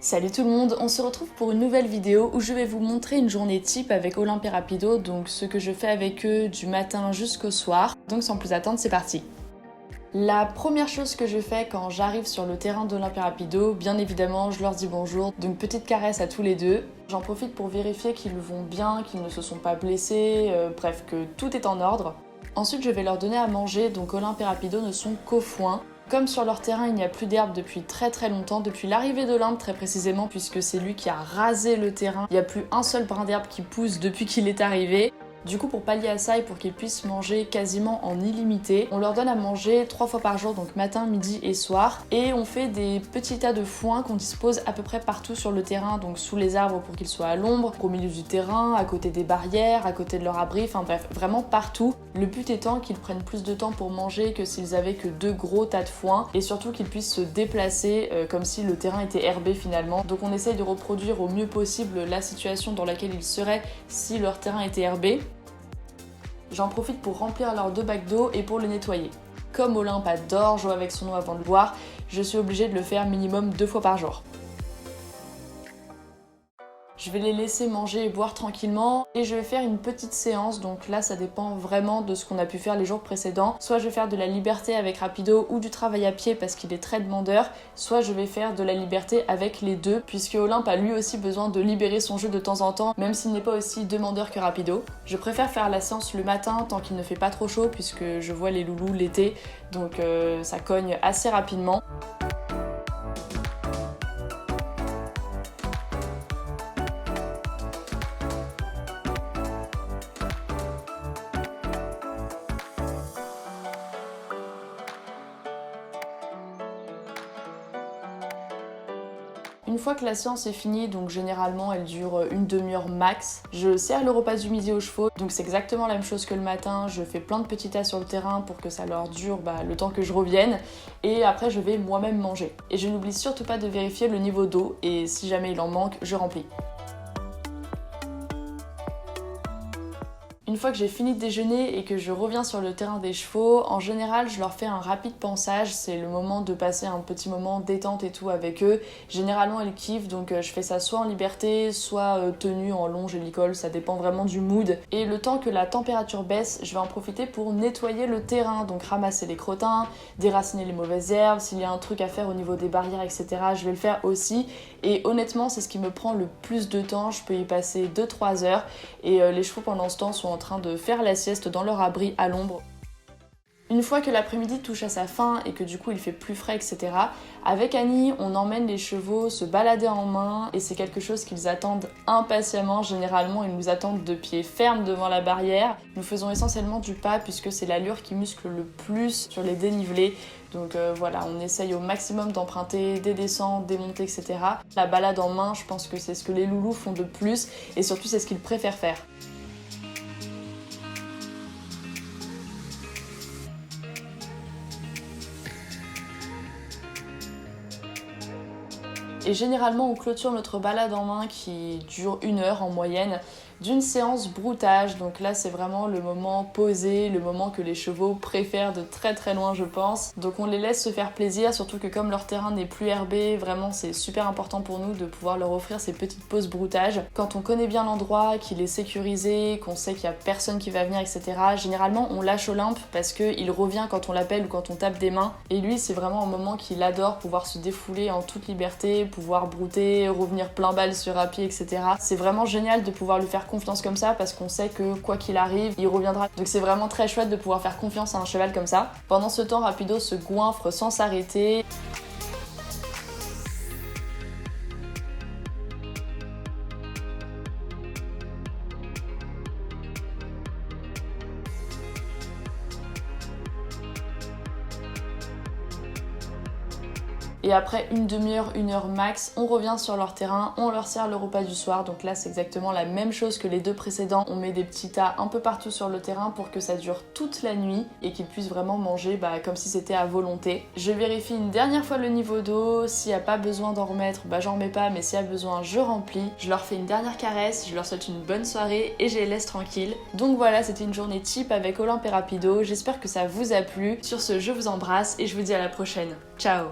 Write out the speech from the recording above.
Salut tout le monde, on se retrouve pour une nouvelle vidéo où je vais vous montrer une journée type avec Olympe et Rapido, donc ce que je fais avec eux du matin jusqu'au soir. Donc sans plus attendre, c'est parti. La première chose que je fais quand j'arrive sur le terrain d'Olympe et Rapido, bien évidemment, je leur dis bonjour, donc petite caresse à tous les deux. J'en profite pour vérifier qu'ils vont bien, qu'ils ne se sont pas blessés, bref, que tout est en ordre. Ensuite, je vais leur donner à manger, donc Olympe et Rapido ne sont qu'au foin. Comme sur leur terrain, il n'y a plus d'herbe depuis très longtemps, depuis l'arrivée d'Olympe très précisément, puisque c'est lui qui a rasé le terrain. Il n'y a plus un seul brin d'herbe qui pousse depuis qu'il est arrivé. Du coup, pour pallier à ça et pour qu'ils puissent manger quasiment en illimité, on leur donne à manger 3 fois par jour, donc matin, midi et soir. Et on fait des petits tas de foin qu'on dispose à peu près partout sur le terrain, donc sous les arbres pour qu'ils soient à l'ombre, au milieu du terrain, à côté des barrières, à côté de leur abri, enfin bref, vraiment partout. Le but étant qu'ils prennent plus de temps pour manger que s'ils avaient que 2 gros tas de foin, et surtout qu'ils puissent se déplacer comme si le terrain était herbé finalement. Donc on essaye de reproduire au mieux possible la situation dans laquelle ils seraient si leur terrain était herbé. J'en profite pour remplir leurs 2 bacs d'eau et pour les nettoyer. Comme Olympe adore jouer avec son eau avant de boire, je suis obligée de le faire minimum 2 fois par jour. Je vais les laisser manger et boire tranquillement et je vais faire une petite séance, donc là ça dépend vraiment de ce qu'on a pu faire les jours précédents. Soit je vais faire de la liberté avec Rapido ou du travail à pied parce qu'il est très demandeur, soit je vais faire de la liberté avec les deux puisque Olympe a lui aussi besoin de libérer son jeu de temps en temps, même s'il n'est pas aussi demandeur que Rapido. Je préfère faire la séance le matin tant qu'il ne fait pas trop chaud puisque je vois les loulous l'été, donc ça cogne assez rapidement. Une fois que la séance est finie, donc généralement elle dure une demi-heure max, je sers le repas du midi aux chevaux, donc c'est exactement la même chose que le matin, je fais plein de petits tas sur le terrain pour que ça leur dure le temps que je revienne, et après je vais moi-même manger. Et je n'oublie surtout pas de vérifier le niveau d'eau, et si jamais il en manque, je remplis. Une fois que j'ai fini de déjeuner et que je reviens sur le terrain des chevaux, en général je leur fais un rapide pansage, c'est le moment de passer un petit moment détente et tout avec eux. Généralement ils kiffent, donc je fais ça soit en liberté, soit tenue en longe et licol, ça dépend vraiment du mood. Et le temps que la température baisse, je vais en profiter pour nettoyer le terrain, donc ramasser les crottins, déraciner les mauvaises herbes, s'il y a un truc à faire au niveau des barrières, etc. je vais le faire aussi. Et honnêtement c'est ce qui me prend le plus de temps, je peux y passer 2-3 heures et les chevaux pendant ce temps sont en train de faire la sieste dans leur abri à l'ombre. Une fois que l'après-midi touche à sa fin et que du coup il fait plus frais, etc., avec Annie, on emmène les chevaux se balader en main et c'est quelque chose qu'ils attendent impatiemment. Généralement, ils nous attendent de pied ferme devant la barrière. Nous faisons essentiellement du pas puisque c'est l'allure qui muscle le plus sur les dénivelés. Donc voilà, on essaye au maximum d'emprunter des descentes, des montées, etc. La balade en main, je pense que c'est ce que les loulous font de plus et surtout c'est ce qu'ils préfèrent faire. Et généralement on clôture notre balade en main qui dure 1 heure en moyenne d'une séance broutage, donc là c'est vraiment le moment posé, le moment que les chevaux préfèrent de très loin je pense. Donc on les laisse se faire plaisir, surtout que comme leur terrain n'est plus herbé, vraiment c'est super important pour nous de pouvoir leur offrir ces petites pauses broutage. Quand on connaît bien l'endroit, qu'il est sécurisé, qu'on sait qu'il n'y a personne qui va venir, etc. Généralement on lâche Olympe parce qu'il revient quand on l'appelle ou quand on tape des mains. Et lui c'est vraiment un moment qu'il adore, pouvoir se défouler en toute liberté, pouvoir brouter, revenir plein balle sur un pied, etc. C'est vraiment génial de pouvoir lui faire confiance comme ça parce qu'on sait que quoi qu'il arrive, il reviendra. Donc c'est vraiment très chouette de pouvoir faire confiance à un cheval comme ça. Pendant ce temps, Rapido se goinfre sans s'arrêter. Et après une demi-heure, 1 heure max, on revient sur leur terrain, on leur sert le repas du soir. Donc là, c'est exactement la même chose que les 2 précédents. On met des petits tas un peu partout sur le terrain pour que ça dure toute la nuit et qu'ils puissent vraiment manger comme si c'était à volonté. Je vérifie une dernière fois le niveau d'eau. S'il n'y a pas besoin d'en remettre, j'en remets pas, mais s'il y a besoin, je remplis. Je leur fais une dernière caresse, je leur souhaite une bonne soirée et je les laisse tranquilles. Donc voilà, c'était une journée type avec Olympe et Rapido. J'espère que ça vous a plu. Sur ce, je vous embrasse et je vous dis à la prochaine. Ciao!